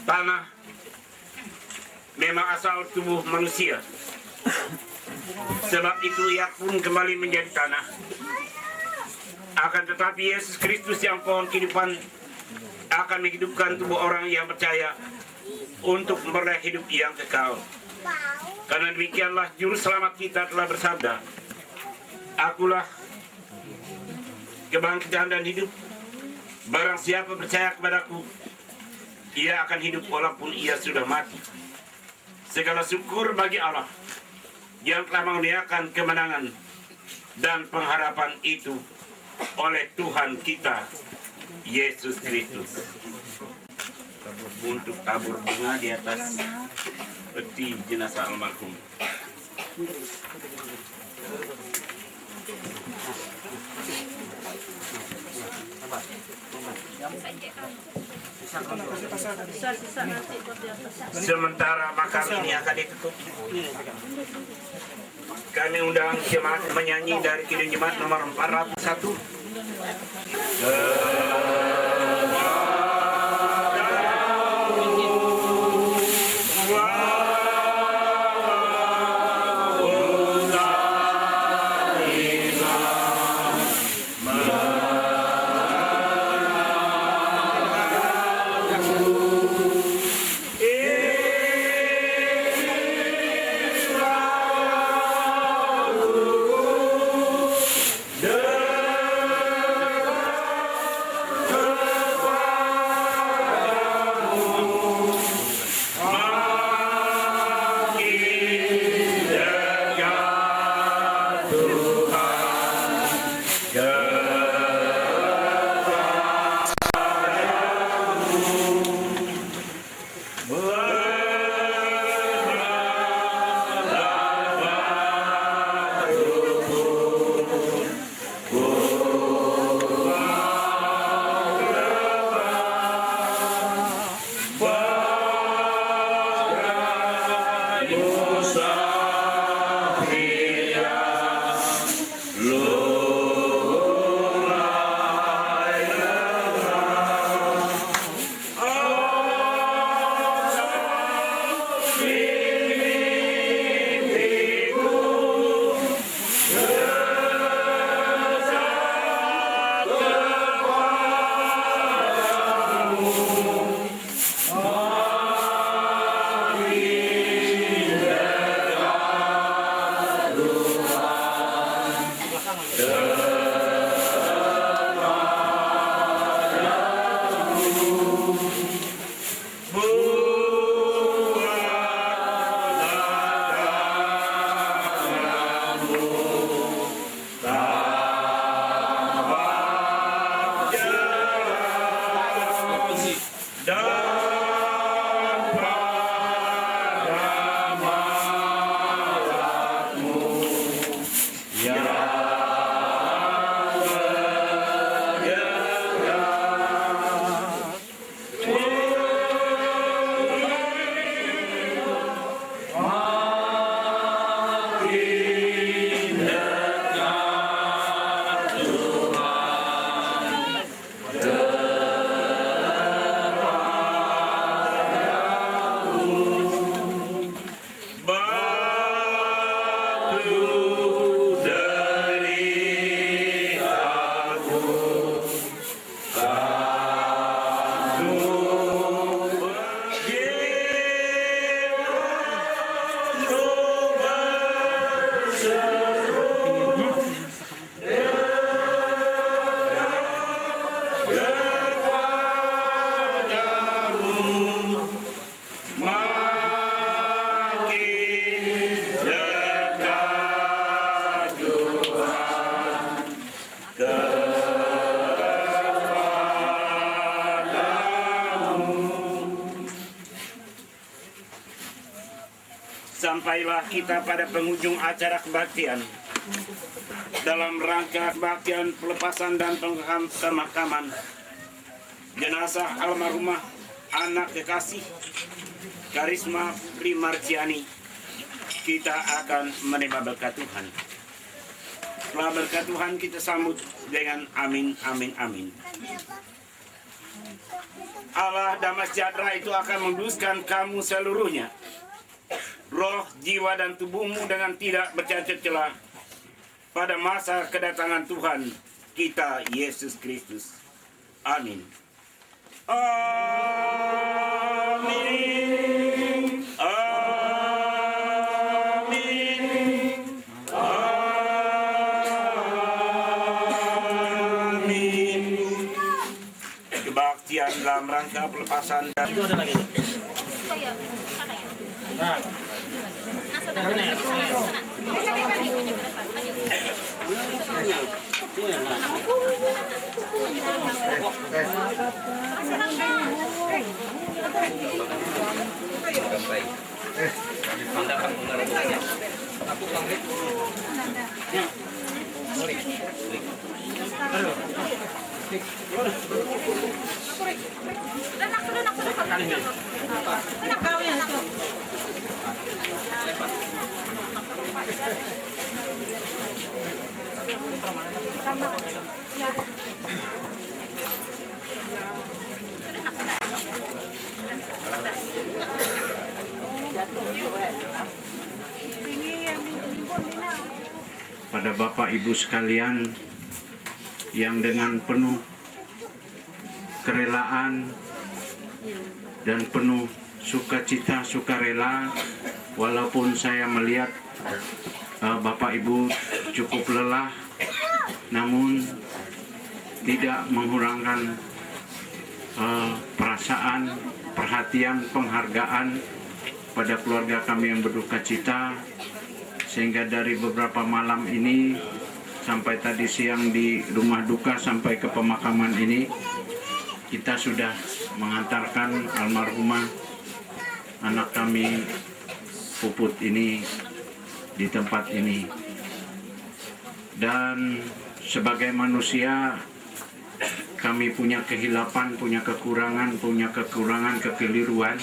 Tanah memang asal tubuh manusia. Sebab itu ia pun kembali menjadi tanah. Akan tetapi Yesus Kristus yang pohon kehidupan akan menghidupkan tubuh orang yang percaya untuk memperoleh hidup yang kekal. Karena demikianlah Juru Selamat kita telah bersabda, Akulah kebangkitan dan hidup. Barang siapa percaya kepadaku, ia akan hidup walaupun ia sudah mati. Segala syukur bagi Allah yang telah mengaruniakan kemenangan dan pengharapan itu oleh Tuhan kita Yesus Kristus. Untuk tabur bunga di atas peti jenazah almarhum. Sementara makam ini akan ditutup, kami undang jemaat menyanyi dari Kidung Jemaat nomor 401. sampailah kita pada penghujung acara kebaktian. Dalam rangka kebaktian pelepasan dan pemakaman jenazah almarhumah anak kekasih Karisma Putri Marciani, kita akan menerima berkat Tuhan. Setelah berkat Tuhan kita sambut dengan amin, amin, amin. Allah damai sejahtera itu akan menguduskan kamu seluruhnya, roh, jiwa, dan tubuhmu dengan tidak bercacat celah pada masa kedatangan Tuhan kita Yesus Kristus. Amin. Amin. Amin. Amin. Kebaktian dalam rangka pelepasan dan itu ada lagi. Pada Bapak Ibu sekalian yang dengan penuh kerelaan dan penuh sukacita sukarela, walaupun saya melihat Bapak Ibu cukup lelah, namun tidak menghilangkan perasaan, perhatian, penghargaan pada keluarga kami yang berduka cita, sehingga dari beberapa malam ini sampai tadi siang di rumah duka sampai ke pemakaman ini kita sudah mengantarkan almarhumah anak kami Puput ini di tempat ini. Dan sebagai manusia kami punya kehilapan, punya kekurangan, kekeliruan.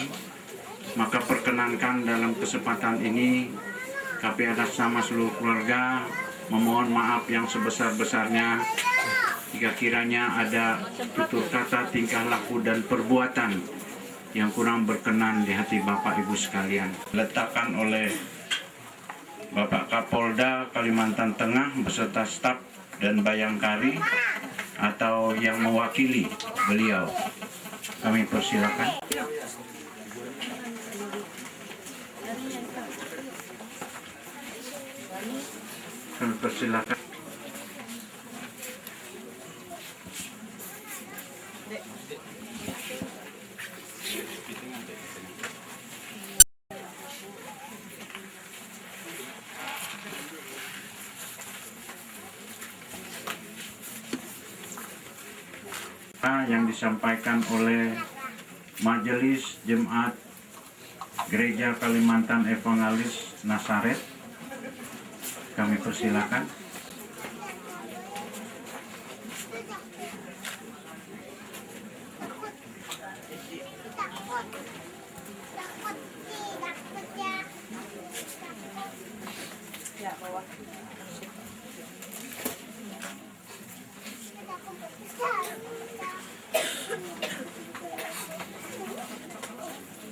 Maka perkenankan dalam kesempatan ini kami atas nama seluruh keluarga memohon maaf yang sebesar-besarnya jika kiranya ada tutur kata, tingkah laku, dan perbuatan yang kurang berkenan di hati Bapak Ibu sekalian. Letakkan oleh Bapak Kapolda Kalimantan Tengah beserta staf dan bayangkari atau yang mewakili beliau. Kami persilakan. Kami persilakan. Yang disampaikan oleh Majelis Jemaat Gereja Kalimantan Evangelis Nasaret, kami persilakan.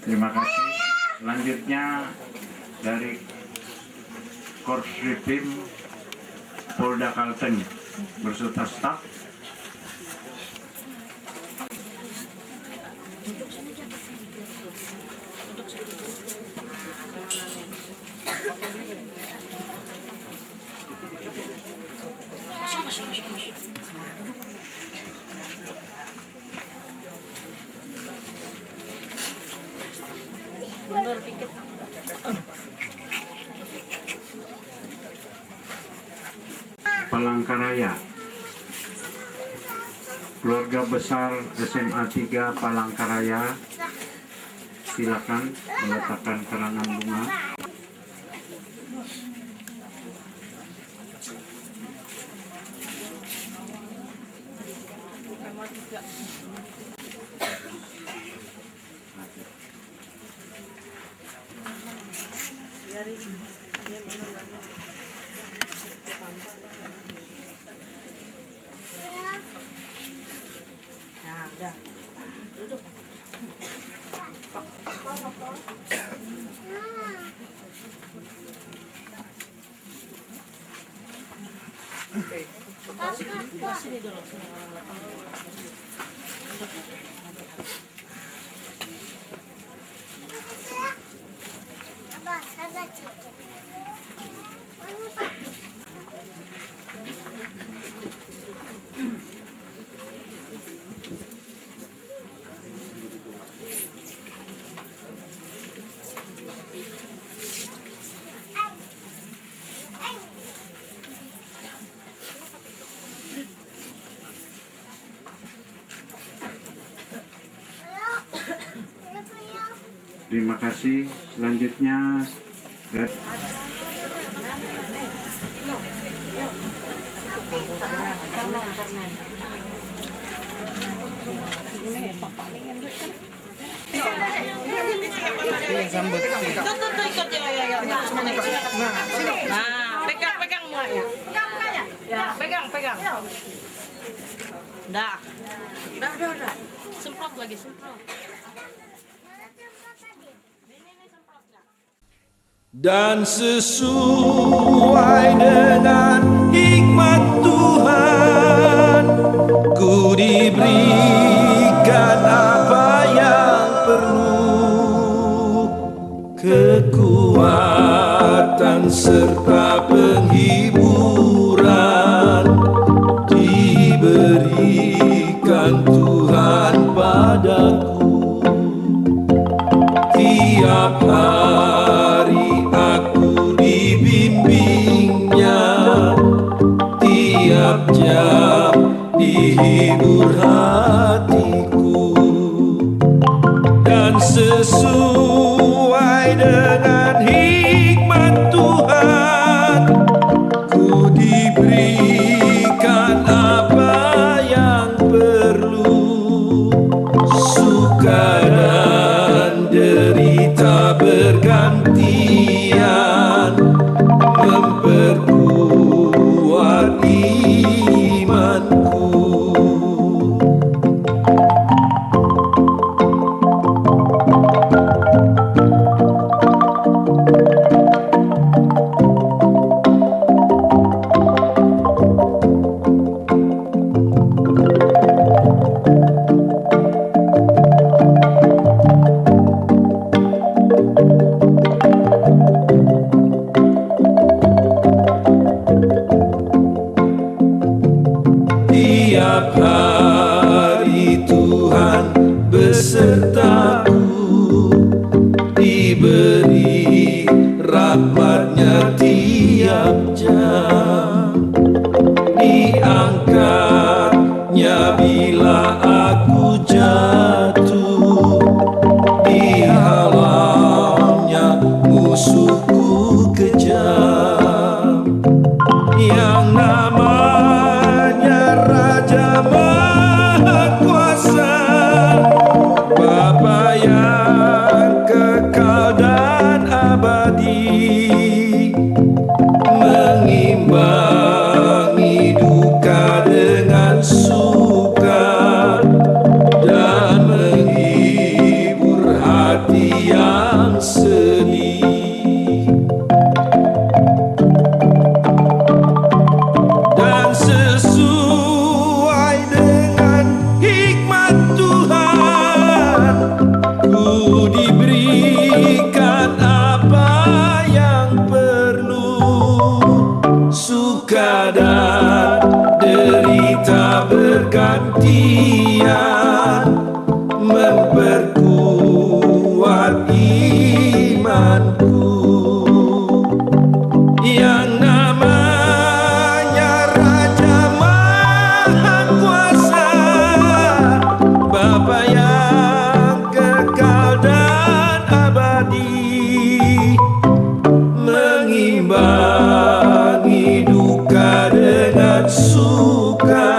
Terima kasih. Selanjutnya dari Korsripim Polda Kalteng beserta staf. Palangkaraya, keluarga besar SMA 3 Palangkaraya, silakan meletakkan karangan bunga. Terima kasih. Selanjutnya Pegang mulanya. Ya, pegang. Udah. Semprot lagi, semprot. Dan sesuai dengan hikmat Tuhan, ku diberikan apa yang perlu, kekuatan serta penghiburan diberikan Tuhan padaku. Tiap hari aku dibimbingnya, tiap jam dihibur hatiku. Dan sesuai dengan hikmat Tuhan, ku diberikan apa yang perlu, suka dan derita bergantian, memperkuat imanku. Tiap hari Tuhan besertaku, diberi rahmat-Nya tiap jam, diangkat-Nya bila aku jatuh, dihalau-Nya musuhku kejam. Yang namanya Raja Maha Kuasa, Bapa yang kekal dan abadi, mengimbangi duka dengan suka dan menghibur hati yang sedih. Dan sesuai dengan hikmat Tuhan, ku diberikan apa yang perlu, suka dan derita bergantian, memperkuat imanku. Yang namanya Raja Maha Kuasa, Bapa yang kekal dan abadi, mengimbangi mengimbangi duka dengan suka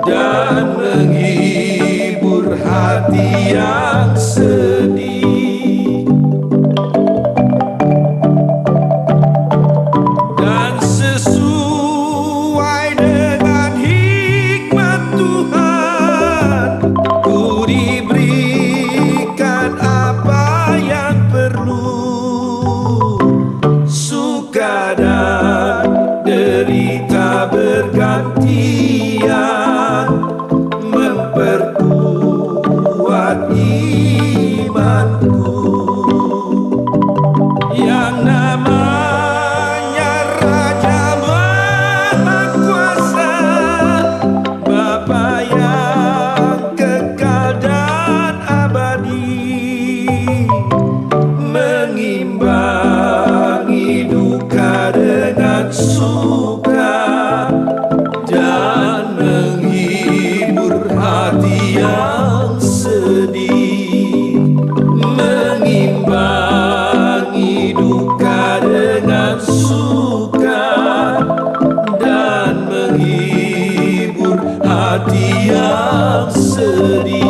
dan menghibur hati yang sedih. Dan sesuai dengan hikmat Tuhan, ku diberikan apa yang perlu. Suka dan derita bergantian, memperkuat imanku. Yang namanya Raja Maha Kuasa, Bapa yang kekal dan abadi, mengimbangi duka dengan suka dan menghibur hati yang sedih. Mengimbangi duka dengan suka dan menghibur hati yang sedih.